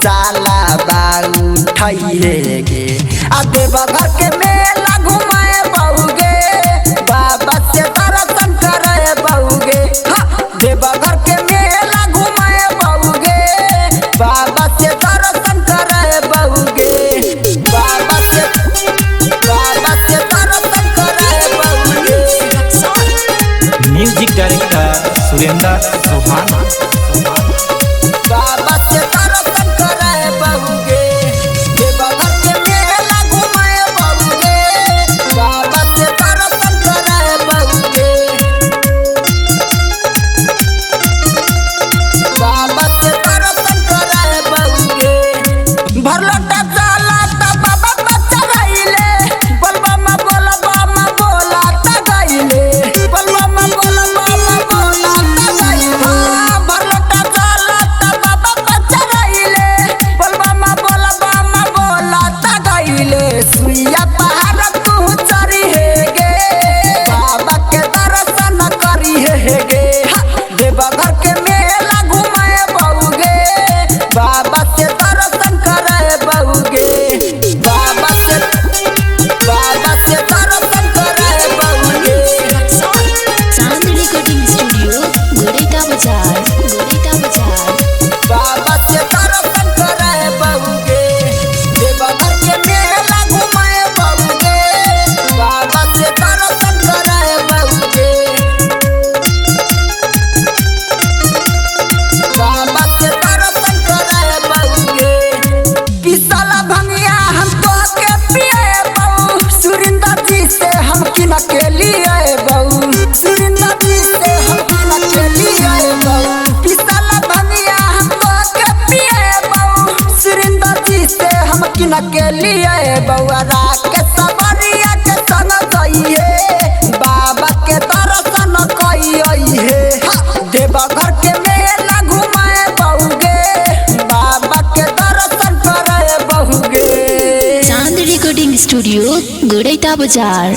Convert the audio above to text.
जाला बाऊ उठाइए गे आ देवघर के मेला घुमाए बहुगे बाबा से दर्शन करे बहुगे देवघर के मेला घुमाए बहुगे बाबा से दर्शन करे बहुगे बाबा से दर्शन करे बहुगे। Music director Surendra Chauhan. बाबा से दर्शन करे बहुगे देवघर के मेला घुमाए बहुगे बाबा से दर्शन करे बहुगे बाबा से दर्शन करे बहुगे। भरलोटा जाला त बाबा बच्चा गइले बलबा में बोला त गइले बलबा में बोला त गइले भरलोटा जाला त बाबा बच्चा गइले बलबा में बोला त गइले सुइया पहाड़ तू चढ़ी हे गे बाबा के दर्शन करी हे गे देवघर के मेला घुमाए बहुगे बाबा से दर्शन करे बहुगे बाबा से दर्शन करे बहुगे। चांद रिकॉर्डिंग स्टूडियो गोरेटा बाजार बाबा से दर्शन करे बहुगे देवघर के मेला घुमाए बहुगे बाबा से दर्शन करे बहुगे बाबा से दर्शन करे बहुगे। पिसला भंगिया हम तो के पिए बहु सुरिंदर जी से हम किन के लिए बहु सुरिंदर जी से हम किन के लिए बहु पिसला भंगिया हम तो के पिए बहु सुरिंदर जी से हम किन के लिए बहु रात के सबरिया के संग जाइए बाबा के दर्शन कइए देवघर के मेला घुमाए बहुगे बाबा के दर्शन करे बहुगे। चांद रिकॉर्डिंग स्टूडियो गोरेटा बाजार।